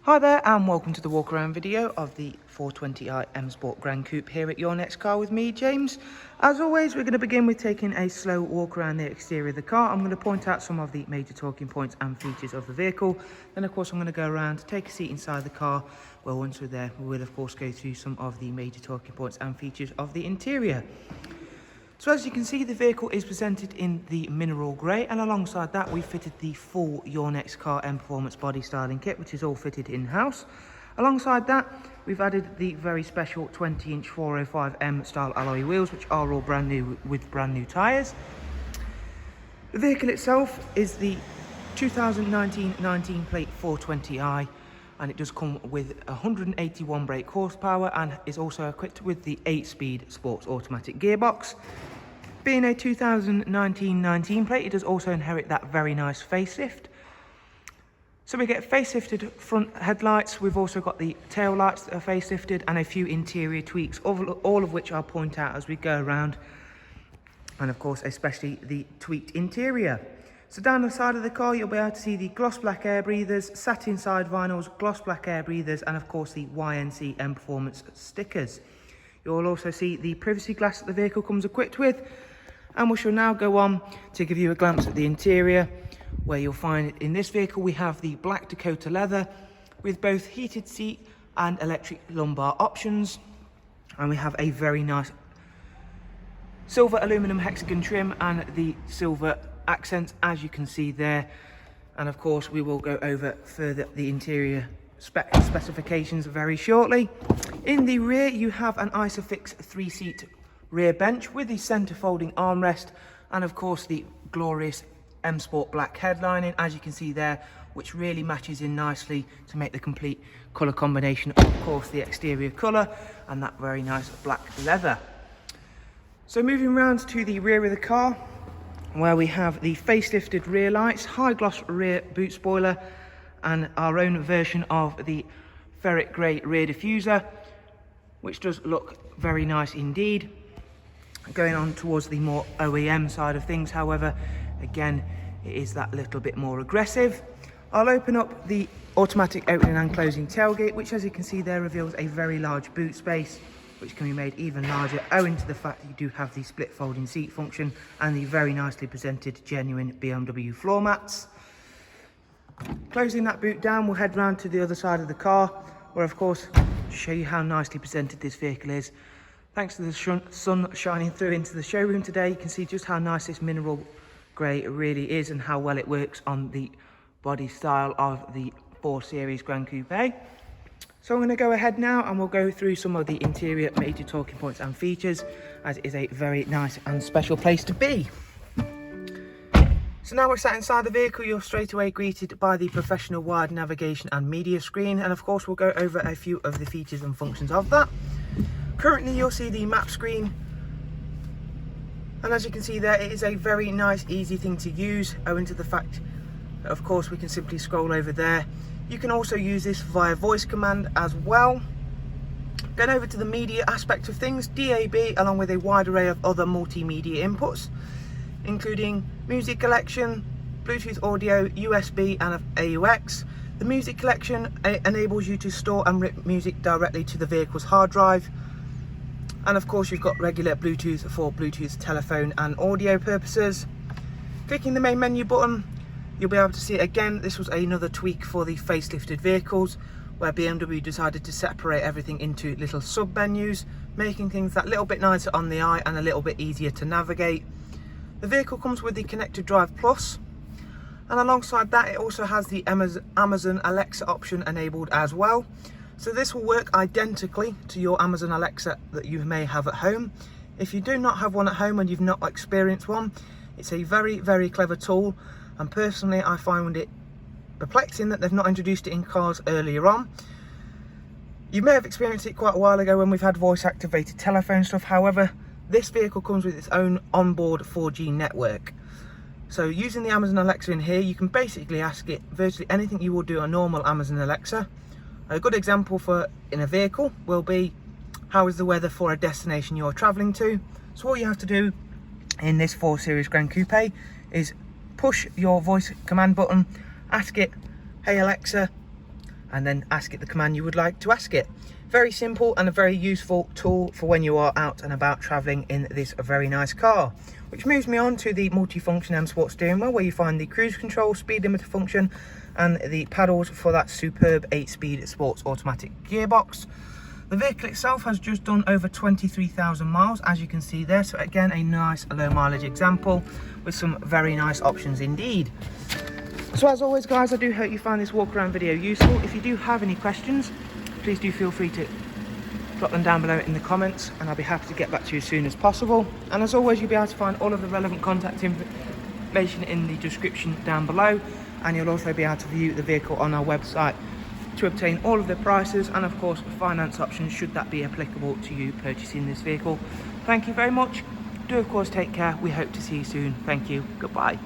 Hi there and welcome to the walk around video of the 420i M Sport Grand Coupe here at Your Next Car with me, James. As always, we're going to begin with taking a slow walk around the exterior of the car. I'm going to point out some of the major talking points and features of the vehicle. Then of course I'm going to go around, take a seat inside the car. Well, once we're there, we will of course go through some of the major talking points and features of the interior. So as you can see, the vehicle is presented in the mineral grey, and alongside that we fitted the full Your Next Car Mperformance body styling kit, which is all fitted in-house. Alongside that, we've added the very special 20-inch 405M style alloy wheels, which are all brand new with brand new tyres. The vehicle itself is the 2019 19 plate 420i, and it does come with 181 brake horsepower and is also equipped with the 8-speed sports automatic gearbox. Being a 2019 19 plate, it does also inherit that very nice facelift. So we get facelifted front headlights. We've also got the tail lights that are facelifted and a few interior tweaks, all of which I'll point out as we go around, and of course especially the tweaked interior. So down the side of the car, you'll be able to see the gloss black air breathers, satin side vinyls, gloss black air breathers, and of course the YNC Mperformance stickers. You'll also see the privacy glass that the vehicle comes equipped with. And we shall now go on to give you a glance at the interior, where you'll find in this vehicle we have the black Dakota leather with both heated seat and electric lumbar options. And we have a very nice silver aluminum hexagon trim and the silver accents, as you can see there. And of course we will go over further the interior specifications very shortly. In the rear you have an Isofix 3-seat rear bench with the centre folding armrest, and of course the glorious M Sport black headlining, as you can see there, which really matches in nicely to make the complete colour combination. Of course the exterior colour and that very nice black leather. So moving round to the rear of the car, where we have the facelifted rear lights, high gloss rear boot spoiler, and our own version of the ferret grey rear diffuser, which does look very nice indeed. Going on towards the more OEM side of things, however, again, it is that little bit more aggressive. I'll open up the automatic opening and closing tailgate, which as you can see there reveals a very large boot space, which can be made even larger owing to the fact that you do have the split folding seat function and the very nicely presented genuine BMW floor mats. Closing that boot down, we'll head round to the other side of the car, where of course, to show you how nicely presented this vehicle is. Thanks to the sun shining through into the showroom today, you can see just how nice this mineral grey really is and how well it works on the body style of the 4 Series Grand Coupe. So I'm going to go ahead now and we'll go through some of the interior major talking points and features, as it is a very nice and special place to be. So now we're sat inside the vehicle, you're straight away greeted by the professional wide navigation and media screen, and of course we'll go over a few of the features and functions of that. Currently you'll see the map screen, and as you can see there, it is a very nice easy thing to use, owing to the fact that of course we can simply scroll over there. You can also use this via voice command as well. Going over to the media aspect of things, DAB along with a wide array of other multimedia inputs, including music collection, Bluetooth audio, USB and AUX. The music collection enables you to store and rip music directly to the vehicle's hard drive. And of course you've got regular Bluetooth for Bluetooth telephone and audio purposes. Clicking the main menu button, you'll be able to see again, this was another tweak for the facelifted vehicles, where BMW decided to separate everything into little sub menus, making things that little bit nicer on the eye and a little bit easier to navigate. The vehicle comes with the Connected Drive Plus, and alongside that it also has the Amazon Alexa option enabled as well. So this will work identically to your Amazon Alexa that you may have at home. If you do not have one at home and you've not experienced one, it's a very, very clever tool, and personally I find it perplexing that they've not introduced it in cars earlier on. You may have experienced it quite a while ago when we've had voice activated telephone stuff. However, this vehicle comes with its own onboard 4G network. So using the Amazon Alexa in here, you can basically ask it virtually anything you would do a normal Amazon Alexa. A good example for in a vehicle will be, how is the weather for a destination you're travelling to? So all you have to do in this 4 Series Grand Coupe is push your voice command button, ask it, hey Alexa, and then ask it the command you would like to ask it. Very simple and a very useful tool for when you are out and about traveling in this very nice car. Which moves me on to the multifunction M Sport steering wheel, where you find the cruise control, speed limiter function, and the paddles for that superb 8-speed sports automatic gearbox. The vehicle itself has just done over 23,000 miles, as you can see there. So again, a nice low mileage example with some very nice options indeed. So as always guys, I do hope you find this walk around video useful. If you do have any questions, please do feel free to drop them down below in the comments, and I'll be happy to get back to you as soon as possible. And as always, you'll be able to find all of the relevant contact information in the description down below, and you'll also be able to view the vehicle on our website to obtain all of the prices and of course finance options should that be applicable to you purchasing this vehicle. Thank you very much. Do of course take care. We hope to see you soon. Thank you. Goodbye.